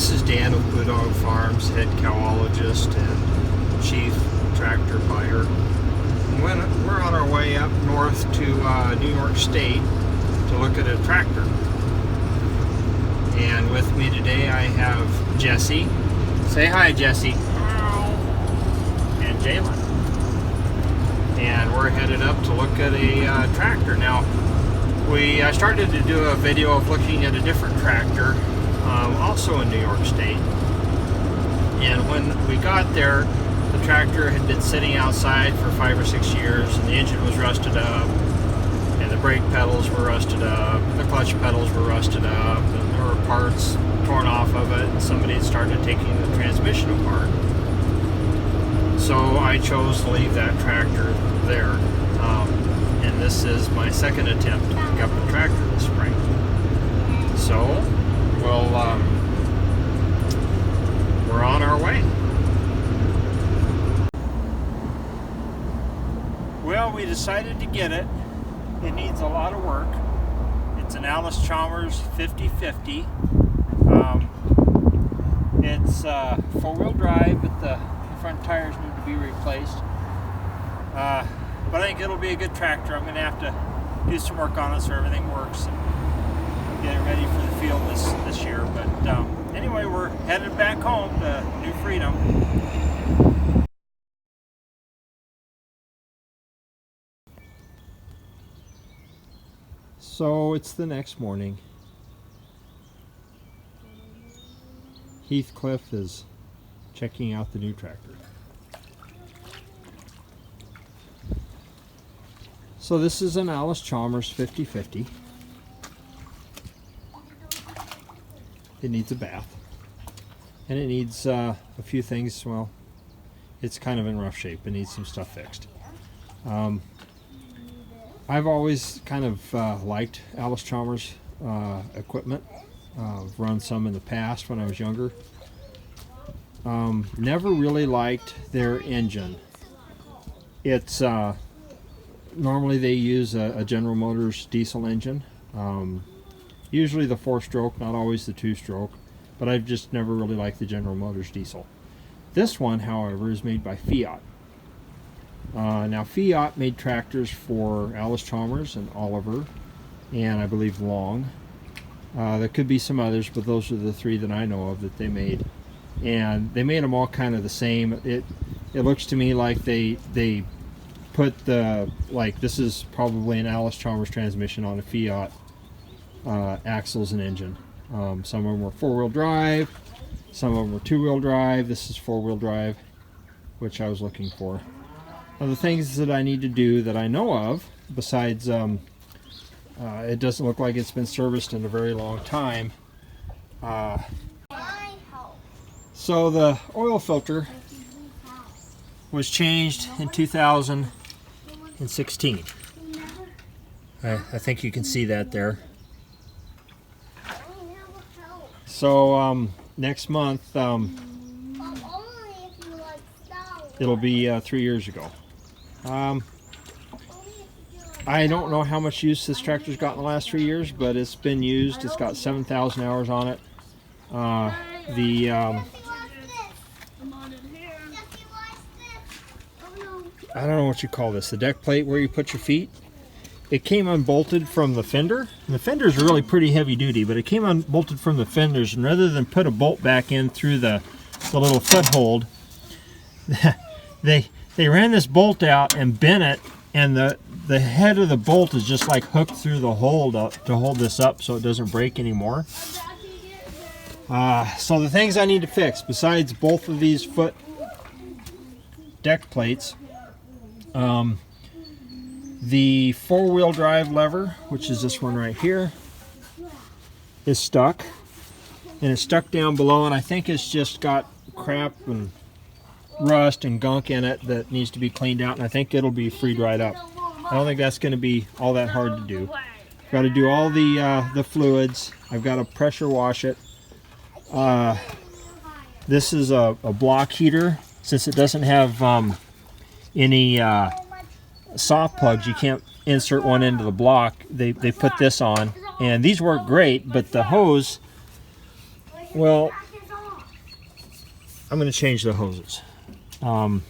This is Dan of Blue Dog Farms, head cowologist and chief tractor buyer. We're on our way up north to New York State to look at a tractor. And with me today I have Jesse. Say hi, Jesse. Hi. And Jalen. And we're headed up to look at a tractor. Now, I started to do a video of looking at a different tractor, also in New York State. And when we got there, the tractor had been sitting outside for 5 or 6 years, and the engine was rusted up, and the brake pedals were rusted up, the clutch pedals were rusted up, and there were parts torn off of it, and somebody had started taking the transmission apart. So I chose to leave that tractor there. And this is my second attempt to pick up a tractor this spring. So, we're on our way. Well, we decided to get it. It needs a lot of work. It's an Allis Chalmers 50/50. It's four-wheel drive, but the front tires need to be replaced. But I think it'll be a good tractor. I'm going to have to do some work on it so everything works and get it ready for the field this year. But anyway, we're headed back home to New Freedom. So it's the next morning. Heathcliff is checking out the new tractor. So this is an Allis Chalmers 50/50. It needs a bath, and it needs a few things. Well, it's kind of in rough shape. It needs some stuff fixed. I've always kind of liked Allis Chalmers equipment. I've run some in the past when I was younger. Never really liked their engine. It's normally they use a General Motors diesel engine, usually the 4-stroke, not always the 2-stroke, but I've just never really liked the General Motors diesel. This one, however, is made by Fiat. Now Fiat made tractors for Allis Chalmers and Oliver, and I believe Long. There could be some others, but those are the three that I know of that they made. And they made them all kind of the same. It looks to me like they put this is probably an Allis Chalmers transmission on a Fiat axles and engine. Some of them were 4-wheel drive, some of them were 2-wheel drive. This is 4-wheel drive, which I was looking for. Now, the things that I need to do that I know of, besides it doesn't look like it's been serviced in a very long time. So the oil filter was changed in 2016. I think you can see that there. So next month it'll be 3 years ago. I don't know how much use this tractor's got in the last 3 years, but it's been used. It's got 7,000 hours on it. I don't know what you call this, the deck plate where you put your feet. It came unbolted from the fender, and the fenders are really pretty heavy duty, but it came unbolted from the fenders, and rather than put a bolt back in through the little foothold, they ran this bolt out and bent it, and the head of the bolt is just like hooked through the hole to hold this up so it doesn't break anymore. So the things I need to fix, besides both of these foot deck plates, the 4-wheel drive lever, which is this one right here, is stuck, and it's stuck down below, and I think it's just got crap and rust and gunk in it that needs to be cleaned out, and I think it'll be freed right up. I don't think that's going to be all that hard to do. I've got to do all the fluids. I've got to pressure wash it. This is a block heater. Since it doesn't have any soft plugs, you can't insert one into the block. They put this on, and these work great, but the hose, well, I'm going to change the hoses. I'll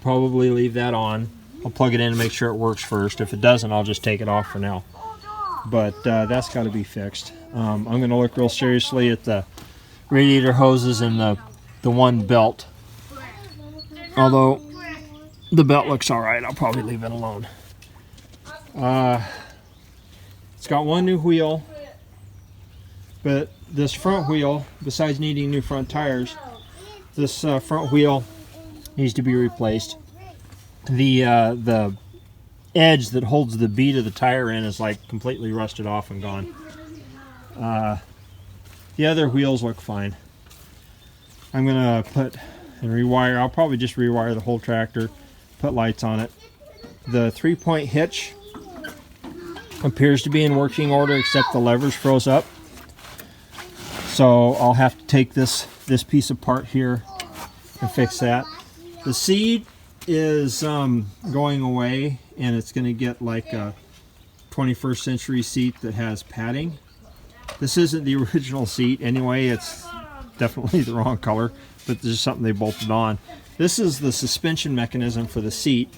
probably leave that on. I'll plug it in and make sure it works first. If it doesn't, I'll just take it off for now. But that's got to be fixed. I'm going to look real seriously at the radiator hoses and the one belt. Although the belt looks alright, I'll probably leave it alone. It's got one new wheel, but this front wheel, besides needing new front tires, this front wheel needs to be replaced. The edge that holds the bead of the tire in is like completely rusted off and gone. The other wheels look fine. I'm gonna put and rewire. I'll probably just rewire the whole tractor, put lights on it. The 3-point hitch appears to be in working order, except the levers froze up. So I'll have to take this piece apart here and fix that. The seat is going away, and it's going to get like a 21st century seat that has padding. This isn't the original seat anyway. It's definitely the wrong color, but there's something they bolted on. This is the suspension mechanism for the seat.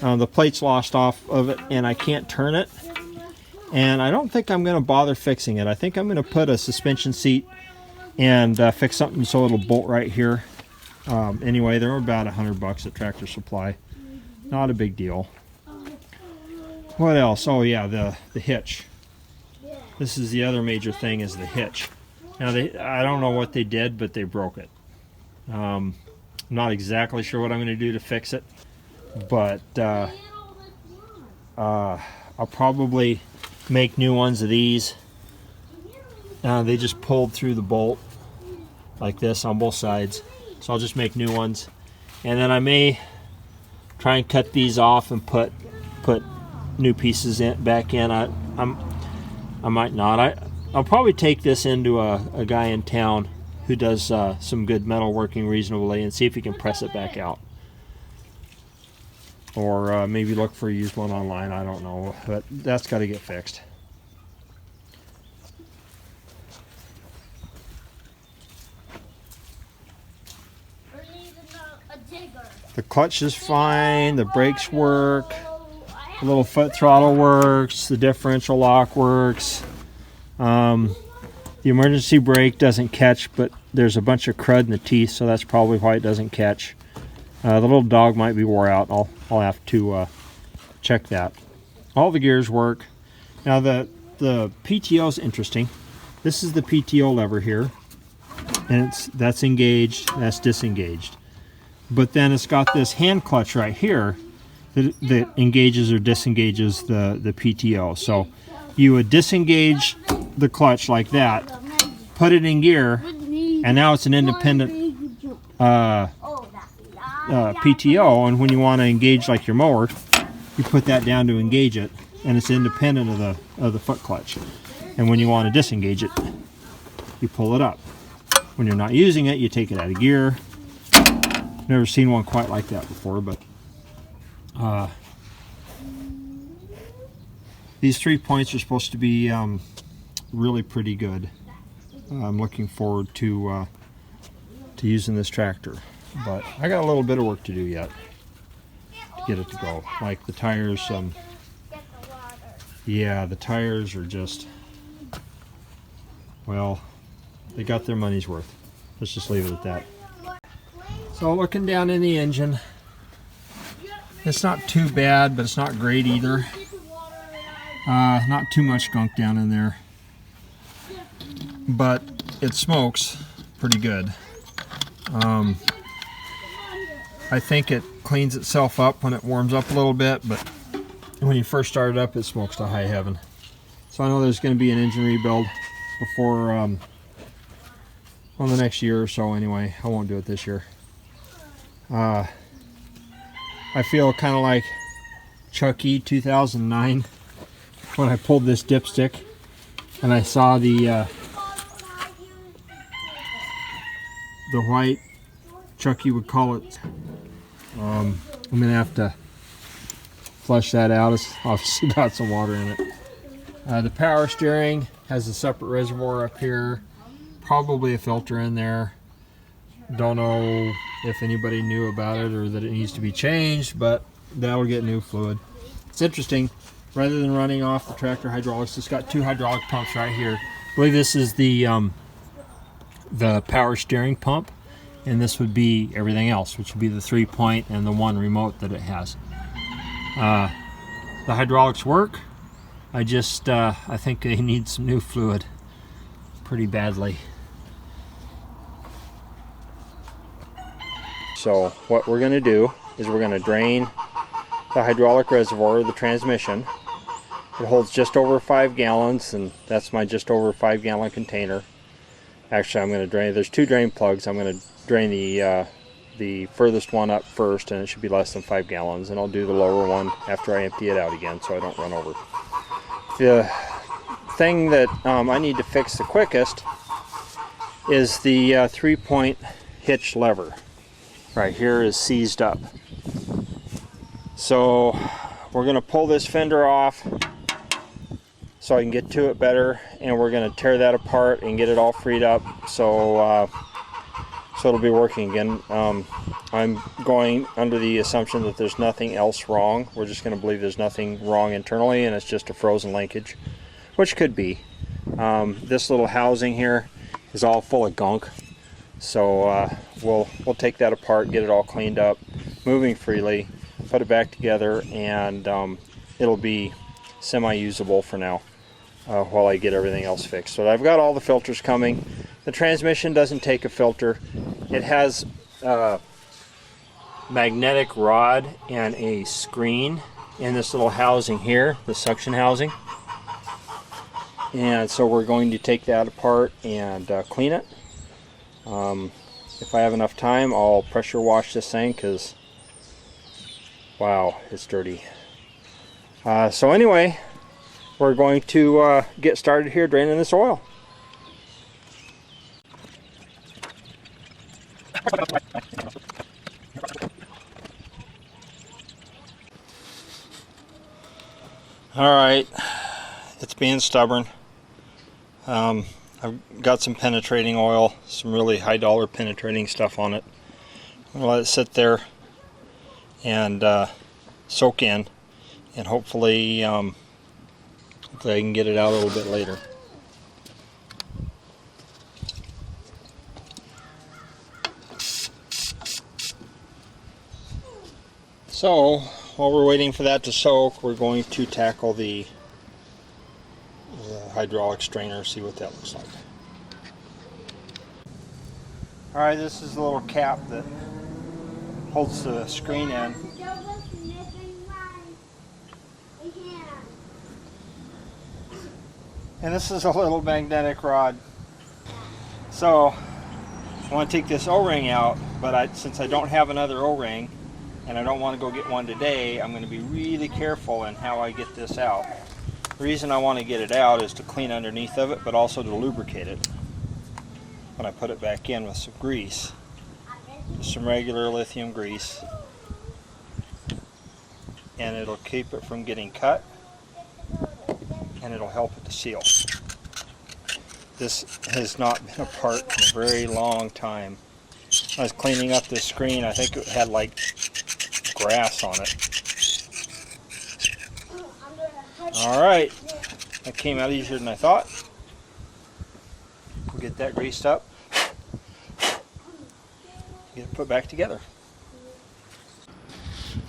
The plate's lost off of it, and I can't turn it. And I don't think I'm going to bother fixing it. I think I'm going to put a suspension seat and fix something so it'll bolt right here. Anyway, they're about $100 at Tractor Supply. Not a big deal. What else? Oh yeah, the hitch. This is the other major thing, is the hitch. Now I don't know what they did, but they broke it. I'm not exactly sure what I'm going to do to fix it, but I'll probably make new ones of these. They just pulled through the bolt like this on both sides, so I'll just make new ones, and then I may try and cut these off and put new pieces back in. I might not. I'll probably take this into a guy in town who does some good metal working reasonably and see if he can press it back out. Or maybe look for a used one online, I don't know. But that's got to get fixed. The clutch is fine, the brakes work, the little foot throttle works, the differential lock works. The emergency brake doesn't catch, but there's a bunch of crud in the teeth, so that's probably why it doesn't catch. The little dog might be wore out. I'll have to check that. All the gears work. Now the PTO is interesting. This is the PTO lever here, and that's engaged, that's disengaged. But then it's got this hand clutch right here that engages or disengages the PTO. So you would disengage the clutch like that, put it in gear, and now it's an independent PTO. And when you want to engage like your mower, you put that down to engage it, and it's independent of the foot clutch. And when you want to disengage it, you pull it up. When you're not using it, you take it out of gear. Never seen one quite like that before, but these 3 points are supposed to be really pretty good. I'm looking forward to using this tractor, but I got a little bit of work to do yet to get it to go. Like the tires, yeah, the tires are just, well, they got their money's worth. Let's just leave it at that. So looking down in the engine, it's not too bad, but it's not great either. Not too much gunk down in there, but it smokes pretty good. I think it cleans itself up when it warms up a little bit, but when you first start it up, it smokes to high heaven. So I know there's going to be an engine rebuild before well, the next year or so anyway. I won't do it this year. I feel kind of like Chucky 2009 when I pulled this dipstick and I saw the white, Chucky would call it. I'm gonna have to flush that out. It's obviously got some water in it. The power steering has a separate reservoir up here, probably a filter in there. Don't know if anybody knew about it or that it needs to be changed, but that'll get new fluid. It's interesting, rather than running off the tractor hydraulics, it's got two hydraulic pumps right here. I believe this is the power steering pump, and this would be everything else, which would be the 3-point and the one remote that it has. The hydraulics work. I think they need some new fluid pretty badly. So what we're going to do is we're going to drain the hydraulic reservoir of the transmission. It holds just over 5 gallons, and that's my just over 5 gallon container. Actually, I'm going to drain, there's 2 drain plugs. I'm going to drain the furthest one up first, and it should be less than 5 gallons, and I'll do the lower one after I empty it out again so I don't run over. The thing that I need to fix the quickest is the 3-point hitch lever. Right here is seized up. So we're going to pull this fender off so I can get to it better, and we're going to tear that apart and get it all freed up so it'll be working again. I'm going under the assumption that there's nothing else wrong. We're just going to believe there's nothing wrong internally and it's just a frozen linkage, which could be. This little housing here is all full of gunk, so we'll take that apart, get it all cleaned up, moving freely, put it back together, and it'll be semi-usable for now while I get everything else fixed. So I've got all the filters coming. The transmission doesn't take a filter. It has a magnetic rod and a screen in this little housing here, the suction housing. And so we're going to take that apart and clean it. If I have enough time, I'll pressure wash this thing because, wow, it's dirty. So anyway, we're going to get started here draining this oil. Alright, it's being stubborn. I've got some penetrating oil, some really high dollar penetrating stuff on it. I'm going to let it sit there and soak in, and hopefully I can get it out a little bit later. So while we're waiting for that to soak, we're going to tackle the hydraulic strainer, see what that looks like. Alright, this is the little cap that holds the screen in. And this is a little magnetic rod. So I want to take this O-ring out, but since I don't have another O-ring and I don't want to go get one today, I'm going to be really careful in how I get this out. The reason I want to get it out is to clean underneath of it, but also to lubricate it when I put it back in with some grease. Just some regular lithium grease, and it'll keep it from getting cut, and it'll help it to seal. This has not been apart in a very long time. I was cleaning up this screen, I think it had like grass on it. Alright, that came out easier than I thought. We'll get that greased up, get it put back together.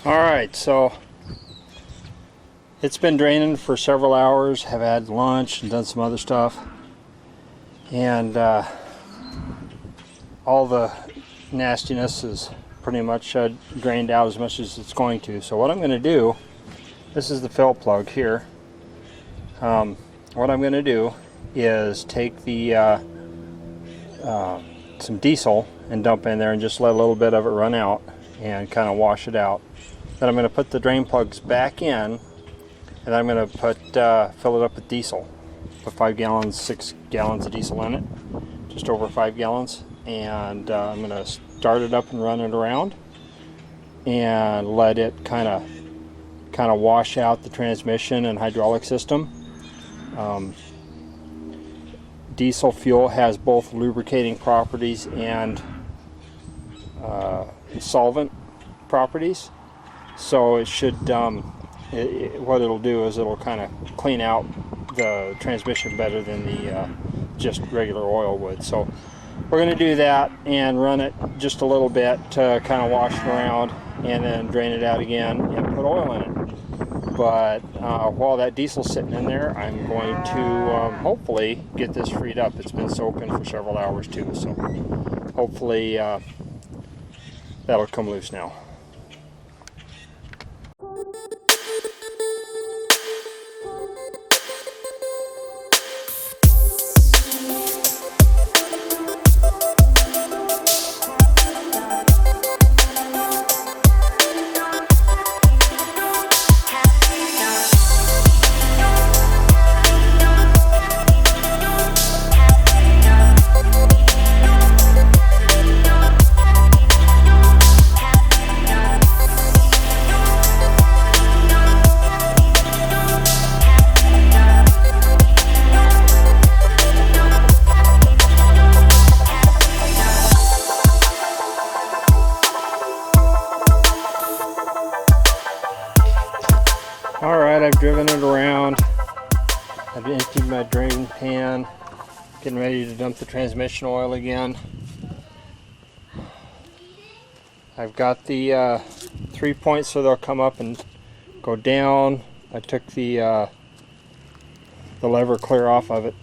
Alright, so it's been draining for several hours. Have had lunch and done some other stuff, and all the nastiness is pretty much drained out as much as it's going to. So what I'm going to do, this is the fill plug here. What I'm going to do is take the some diesel and dump in there and just let a little bit of it run out and kind of wash it out. Then I'm going to put the drain plugs back in, and I'm going to fill it up with diesel. Put 5 gallons, 6 gallons of diesel in it, just over 5 gallons, and I'm going to start it up and run it around and let it kind of wash out the transmission and hydraulic system. Diesel fuel has both lubricating properties and solvent properties. So it should, what it'll do is it'll kind of clean out the transmission better than the just regular oil would. So we're going to do that and run it just a little bit to kind of wash it around, and then drain it out again and put oil in it. But while that diesel's sitting in there, I'm going to hopefully get this freed up. It's been soaking for several hours too, so hopefully that'll come loose now. Alright, I've driven it around. I've emptied my drain pan, getting ready to dump the transmission oil again. I've got the 3 points so they'll come up and go down. I took the lever clear off of it.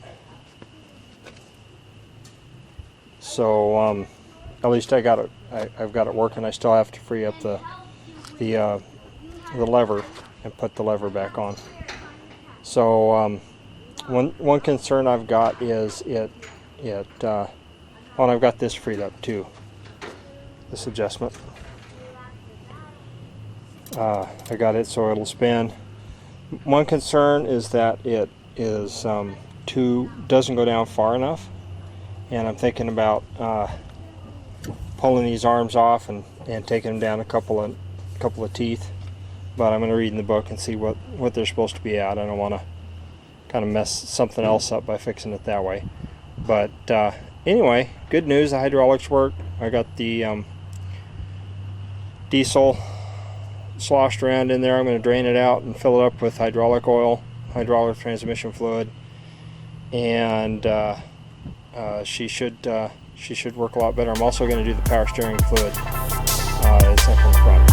So at least I've got it working. I still have to free up the lever and put the lever back on. So one concern I've got is well, I've got this freed up too, this adjustment. I got it so it'll spin. One concern is that it is doesn't go down far enough, and I'm thinking about pulling these arms off and taking them down a couple of teeth. But I'm going to read in the book and see what they're supposed to be at. I don't want to kind of mess something else up by fixing it that way. But anyway, good news, the hydraulics work. I got the diesel sloshed around in there. I'm going to drain it out and fill it up with hydraulic oil, hydraulic transmission fluid, and she should work a lot better. I'm also going to do the power steering fluid. It's up in front.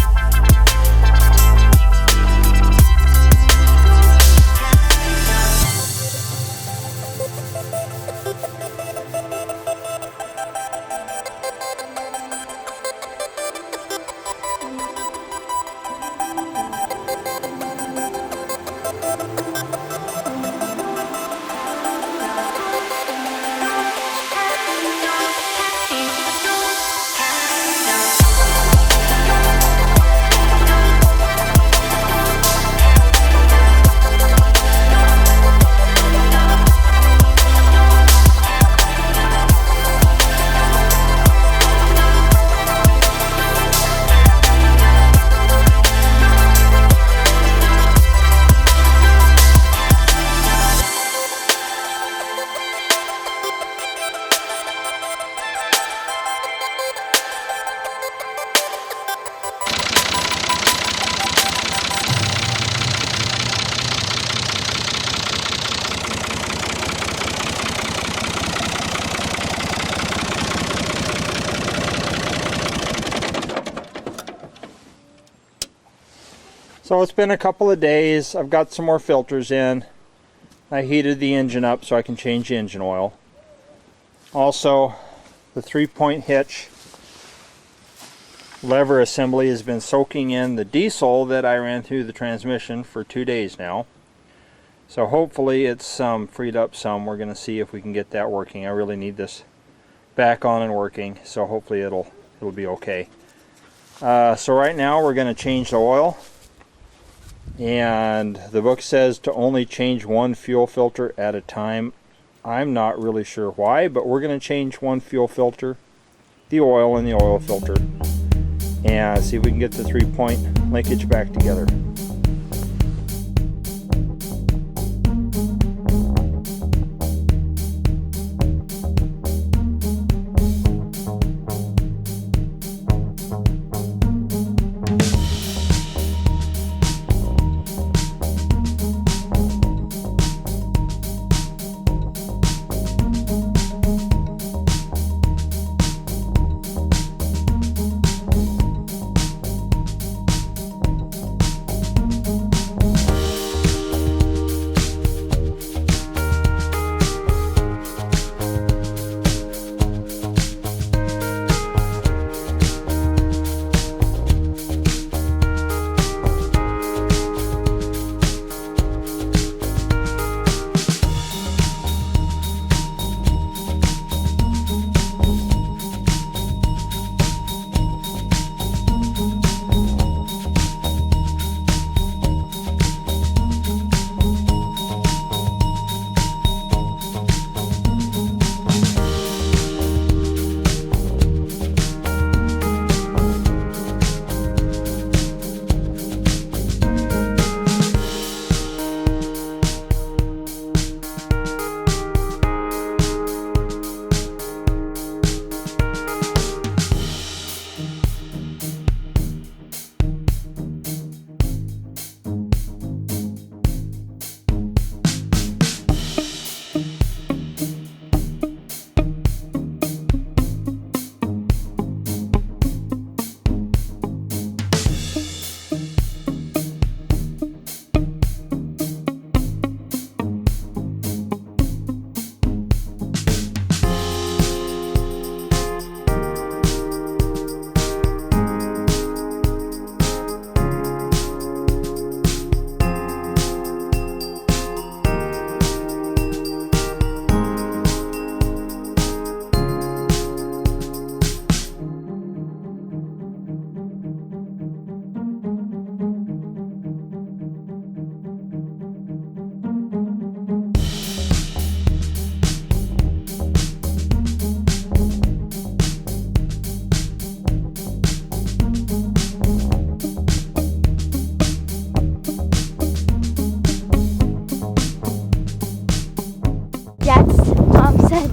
So it's been a couple of days. I've got some more filters in. I heated the engine up so I can change the engine oil. Also, the 3-point hitch lever assembly has been soaking in the diesel that I ran through the transmission for 2 days now. So hopefully it's freed up some. We're going to see if we can get that working. I really need this back on and working, so hopefully it'll be okay. So right now we're going to change the oil. And the book says to only change one fuel filter at a time. I'm not really sure why, but we're going to change one fuel filter, the oil and the oil filter, and see if we can get the 3-point linkage back together.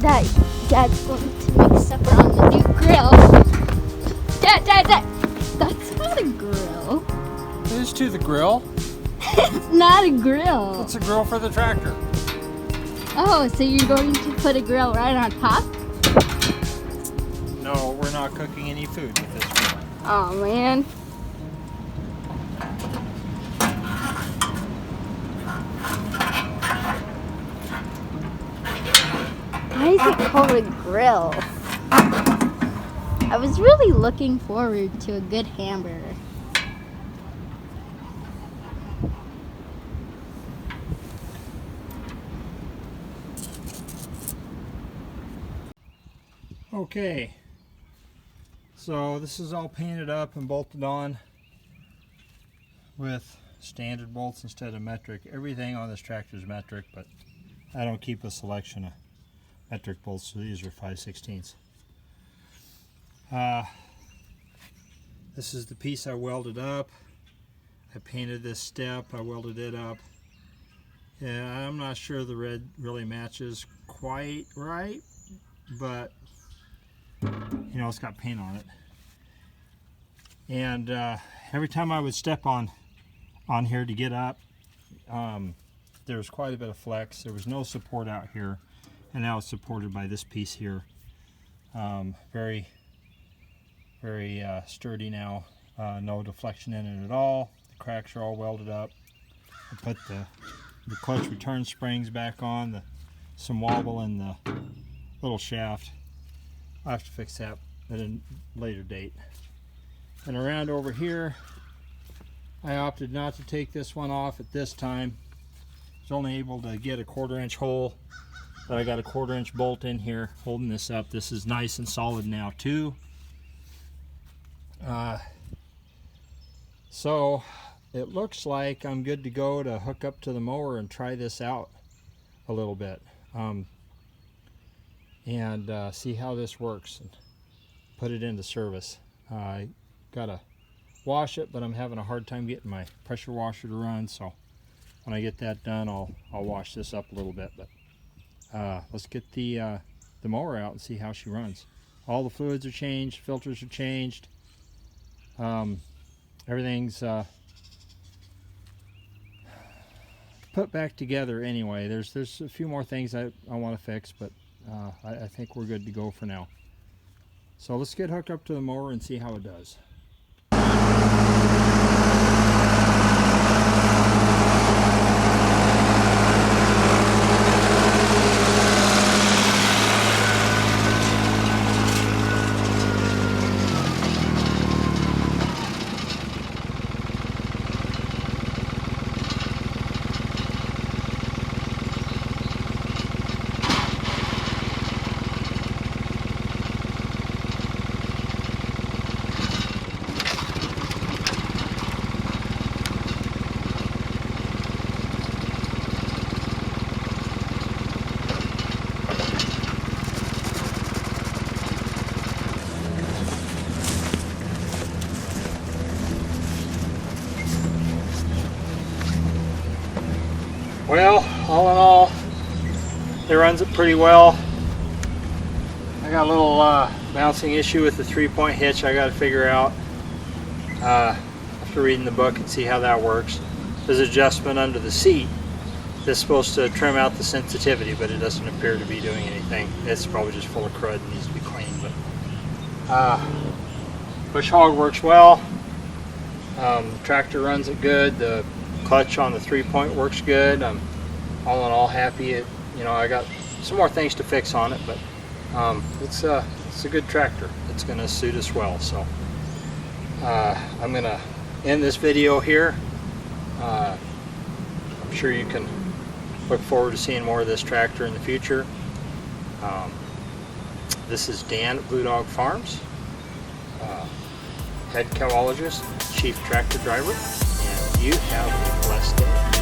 that Dad's going to make supper on the new grill. Dad! That's not a grill. It is to the grill. It's not a grill. It's a grill for the tractor. Oh, so you're going to put a grill right on top? No, we're not cooking any food with this grill. Oh, man. Why is it called a grill? I was really looking forward to a good hamburger. Okay, so this is all painted up and bolted on with standard bolts instead of metric. Everything on this tractor is metric, but I don't keep a selection of metric bolts, so these are 5/16. This is the piece I welded up. I painted this step, I welded it up. Yeah, I'm not sure the red really matches quite right, but you know, it's got paint on it. And every time I would step on here to get up, there was quite a bit of flex. There was no support out here, and now it's supported by this piece here. Very sturdy now. No deflection in it at all. The cracks are all welded up. I put the clutch return springs back on. Some wobble in the little shaft. I'll have to fix that at a later date. And around over here, I opted not to take this one off at this time. I was only able to get a 1/4 inch hole, but I got a 1/4 inch bolt in here holding this up. This is nice and solid now too. So it looks like I'm good to go to hook up to the mower and try this out a little bit. And see how this works and put it into service. I gotta wash it, but I'm having a hard time getting my pressure washer to run, so when I get that done, I'll wash this up a little bit. But let's get the mower out and see how she runs. All the fluids are changed, filters are changed, everything's put back together anyway. There's a few more things I want to fix, but I think we're good to go for now. So let's get hooked up to the mower and see how it does. Well, all in all, it runs it pretty well. I got a little bouncing issue with the 3-point hitch I got to figure out. After reading the book and see how that works. There's an adjustment under the seat that's supposed to trim out the sensitivity, but it doesn't appear to be doing anything. It's probably just full of crud and needs to be cleaned. But push hog works well. The tractor runs it good. The clutch on the 3-point works good. I'm all in all happy. I got some more things to fix on it, but it's a good tractor. It's going to suit us well. So I'm going to end this video here. I'm sure you can look forward to seeing more of this tractor in the future. This is Dan at Blue Dog Farms, head cow-ologist, chief tractor driver, and you have a blessed day.